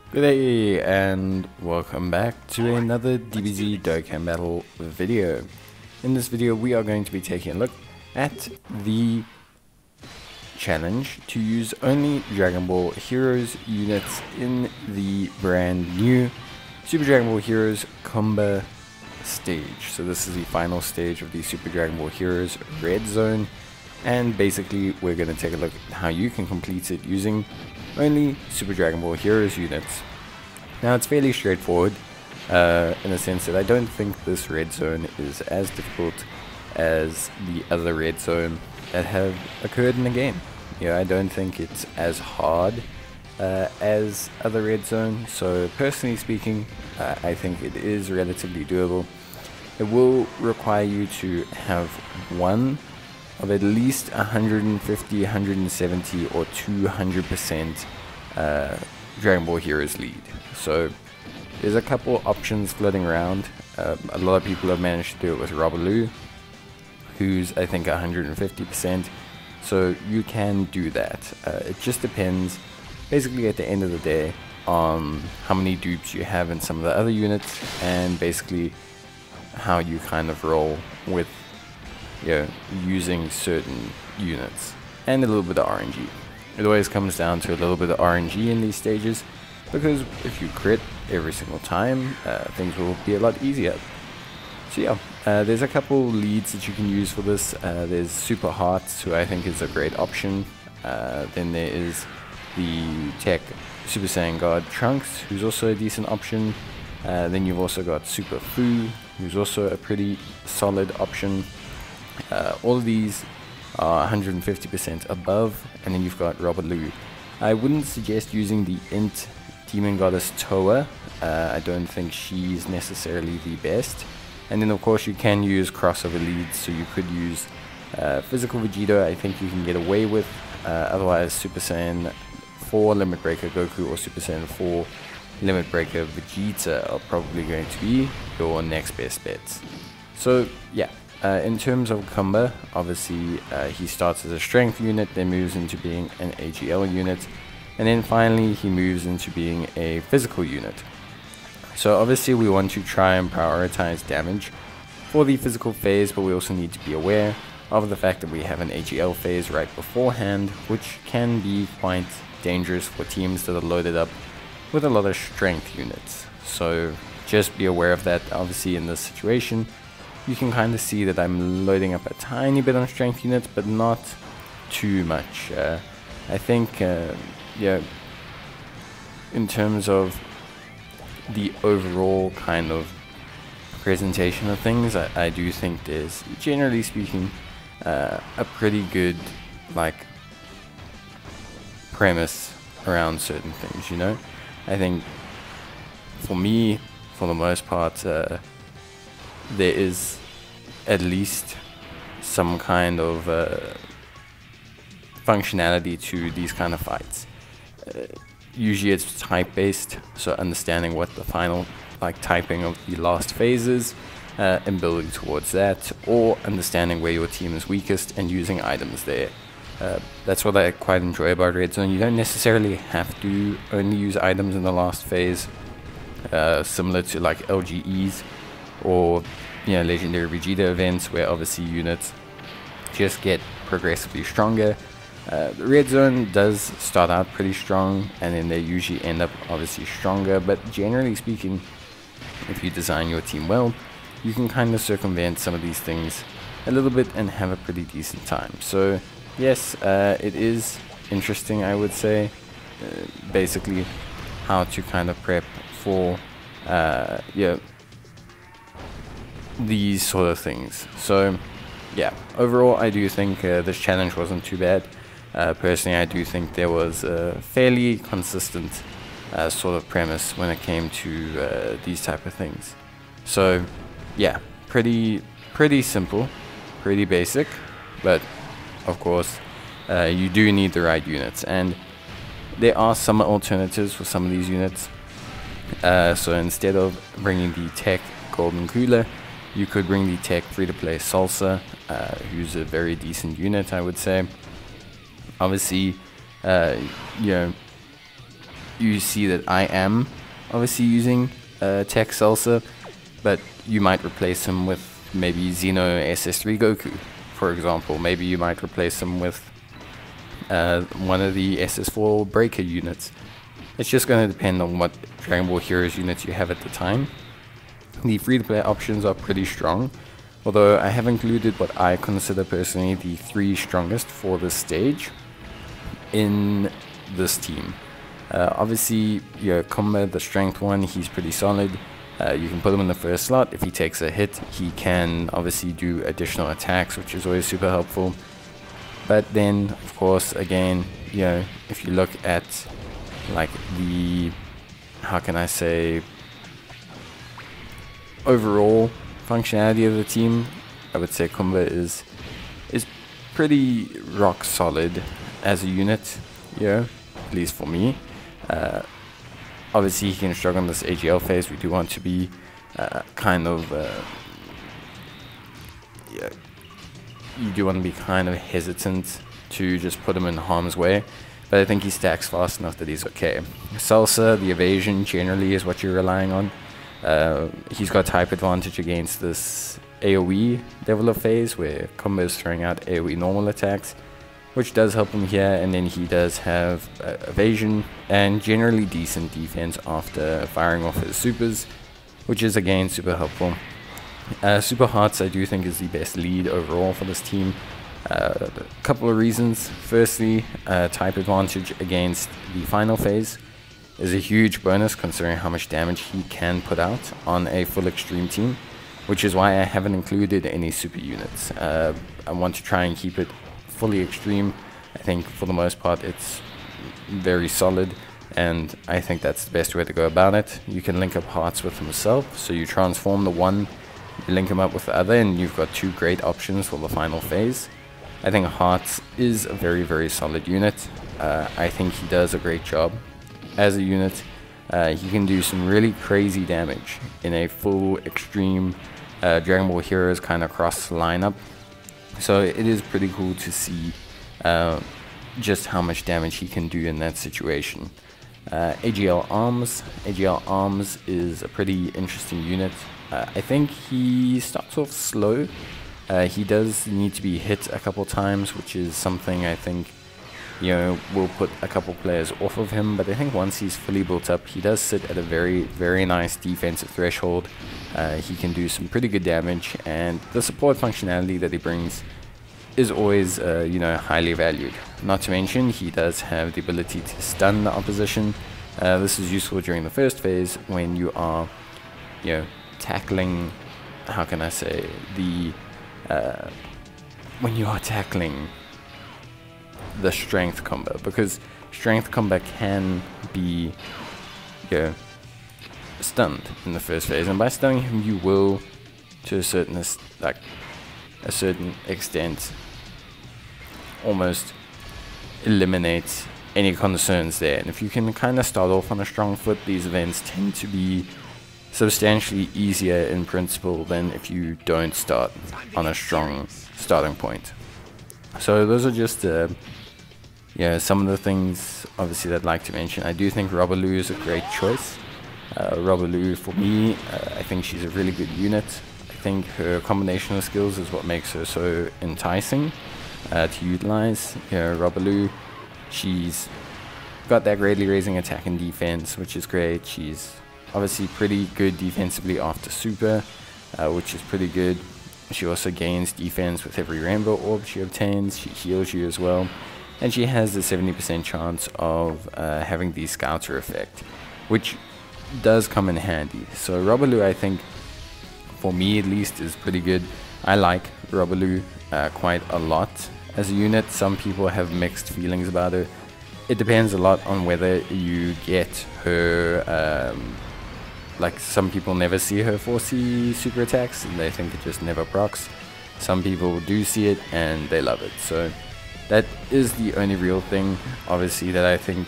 Good day and welcome back to another Dbz Dokkan battle video. In this video we are going to be taking a look at the challenge to use only Dragon Ball Heroes units in the brand new Super Dragon Ball Heroes Cumber stage. So this is the final stage of the Super Dragon Ball Heroes Red Zone, and basically we're going to take a look at how you can complete it using only Super Dragon Ball Heroes units. Now it's fairly straightforward in the sense that I don't think this red zone is as difficult as the other red zone that have occurred in the game. I don't think it's as hard as other red zones, so personally speaking I think it is relatively doable. It will require you to have one of at least 150, 170 or 200% Dragon Ball Heroes lead. So there's a couple options floating around. A lot of people have managed to do it with Robaloo, who's I think 150%, so you can do that. It just depends basically at the end of the day on how many dupes you have in some of the other units, and basically how you kind of roll with using certain units, and a little bit of RNG. It always comes down to a little bit of RNG in these stages, because if you crit every single time, things will be a lot easier. So yeah, there's a couple leads that you can use for this. There's Super Hearts, who I think is a great option. Then there is the Tech Super Saiyan God Trunks, who's also a decent option. Then you've also got Super Fu, who's also a pretty solid option. All of these are 150% above, and then you've got Robaloo. I wouldn't suggest using the Int Demon Goddess Toa. I don't think she's necessarily the best. And then of course you can use crossover leads, so you could use Physical Vegeta, I think you can get away with. Otherwise Super Saiyan 4 Limit Breaker Goku or Super Saiyan 4 Limit Breaker Vegeta are probably going to be your next best bets. So yeah, in terms of Cumber, obviously he starts as a strength unit, then moves into being an AGL unit, and then finally he moves into being a physical unit. So obviously we want to try and prioritize damage for the physical phase, but we also need to be aware of the fact that we have an AGL phase right beforehand, which can be quite dangerous for teams that are loaded up with a lot of strength units. So just be aware of that. Obviously in this situation you can kind of see that I'm loading up a tiny bit on strength units, but not too much. I think yeah, in terms of the overall kind of presentation of things, I do think there's, generally speaking, a pretty good premise around certain things. I think for me, for the most part, there is at least some kind of functionality to these kind of fights. Usually it's type based, so understanding what the final typing of the last phase is and building towards that, or understanding where your team is weakest and using items there. That's what I quite enjoy about Red Zone. You don't necessarily have to only use items in the last phase, similar to LGEs or Legendary Vegeta events, where obviously units just get progressively stronger. The Red Zone does start out pretty strong, and then they usually end up obviously stronger, but generally speaking, if you design your team well, you can kind of circumvent some of these things a little bit and have a pretty decent time. So yes, it is interesting, I would say, basically how to kind of prep for these sort of things. So yeah, overall I do think this challenge wasn't too bad. Personally, I do think there was a fairly consistent sort of premise when it came to these type of things. So yeah, pretty simple, pretty basic, but of course you do need the right units, and there are some alternatives for some of these units. So instead of bringing the Tech Golden Cooler, you could bring the Tech free-to-play Salsa, who's a very decent unit, I would say. Obviously, you see that I am obviously using Tech Salsa, but you might replace him with maybe Xeno SS3 Goku, for example. Maybe you might replace him with one of the SS4 Breaker units. It's just going to depend on what Dragon Ball Heroes units you have at the time. The free-to-play options are pretty strong, although I have included what I consider personally the 3 strongest for this stage in this team. Obviously, your Cumber, the strength one, he's pretty solid. You can put him in the first slot. If he takes a hit, he can obviously do additional attacks, which is always super helpful. But then, of course, again, you know, if you look at like the, how can I say, overall functionality of the team, I would say Cumber is pretty rock solid as a unit, you know, at least for me. Obviously, he can struggle in this AGL phase. We do want to be you do want to be kind of hesitant to just put him in harm's way, but I think he stacks fast enough that he's okay. Salsa, the evasion generally is what you're relying on. He's got type advantage against this AoE level of phase where Cumber is throwing out AoE normal attacks, which does help him here, and then he does have evasion and generally decent defense after firing off his supers, which is again super helpful. Super Hearts I do think is the best lead overall for this team. A couple of reasons. Firstly, type advantage against the final phase is a huge bonus considering how much damage he can put out on a full extreme team, which is why I haven't included any super units. I want to try and keep it fully extreme. I think for the most part it's very solid, and I think that's the best way to go about it. You can link up Hearts with himself, so you transform the one, you link him up with the other, and you've got 2 great options for the final phase. I think Hearts is a very, very solid unit. I think he does a great job as a unit. He can do some really crazy damage in a full extreme Dragon Ball Heroes kind of cross lineup. So it is pretty cool to see just how much damage he can do in that situation. AGL Arms is a pretty interesting unit. I think he starts off slow. He does need to be hit a couple times, which is something I think, you know, will put a couple players off of him. But I think once he's fully built up, he does sit at a very, very nice defensive threshold. He can do some pretty good damage, and the support functionality that he brings is always, you know, highly valued. Not to mention, he does have the ability to stun the opposition. This is useful during the first phase when you are, you know, tackling, how can I say, the when you are tackling the strength combo, because strength combo can be, you know, stunned in the first phase, and by stunning him you will, to a certain extent, almost eliminate any concerns there. And if you can kind of start off on a strong foot, these events tend to be substantially easier in principle than if you don't start on a strong starting point. So those are just yeah, some of the things obviously that I'd like to mention. I do think Robaloo is a great choice. Robaloo, for me, I think she's a really good unit. I think her combination of skills is what makes her so enticing to utilize. Robaloo, she's got that greatly raising attack and defense, which is great. She's obviously pretty good defensively after super, which is pretty good. She also gains defense with every rainbow orb she obtains. She heals you as well. And she has the 70% chance of having the Scouter effect, which does come in handy. So Robaloo, I think, for me at least, is pretty good. I like Robaloo quite a lot as a unit. Some people have mixed feelings about her. It depends a lot on whether you get her, like some people never see her 4C super attacks and they think it just never procs. Some people do see it and they love it. So that is the only real thing, obviously, that I think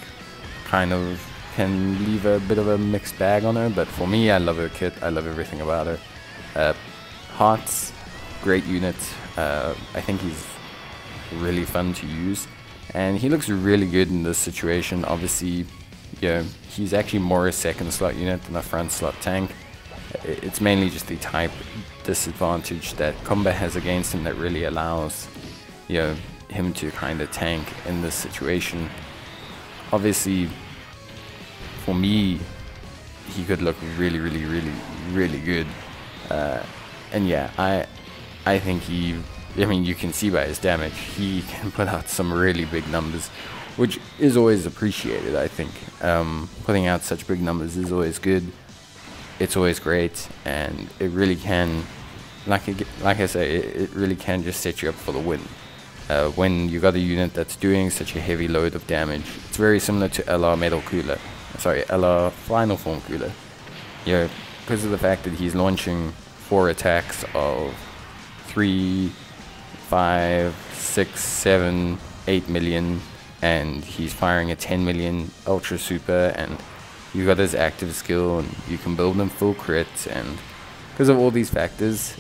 kind of can leave a bit of a mixed bag on her. But for me, I love her kit. I love everything about her. Hearts, great unit. I think he's really fun to use. And he looks really good in this situation. Obviously, he's actually more a second slot unit than a front slot tank. It's mainly just the type disadvantage that Cumber has against him that really allows him to kind of tank in this situation. Obviously, for me, he could look really good. And yeah, I think you can see by his damage, he can put out some really big numbers, which is always appreciated, I think. Putting out such big numbers is always good. It's always great, and it really can, like I say, it really can just set you up for the win. When you got a unit that's doing such a heavy load of damage, it's very similar to LR Metal Cooler. Sorry, LR Final Form Cooler. Because of the fact that he's launching 4 attacks of 3, 5, 6, 7, 8 million, and he's firing a 10 million Ultra Super, and you got his active skill, and you can build him full crits, and because of all these factors,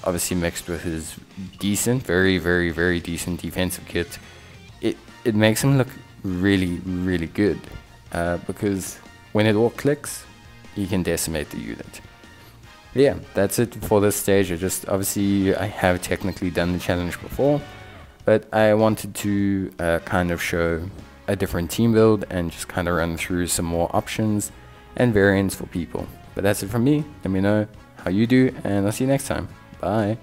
obviously mixed with his decent, very decent defensive kit, it makes him look really good, because when it all clicks, he can decimate the unit. Yeah, that's it for this stage. Obviously I have technically done the challenge before, but I wanted to kind of show a different team build and just kind of run through some more options and variants for people. But that's it from me. Let me know how you do, and I'll see you next time. Bye.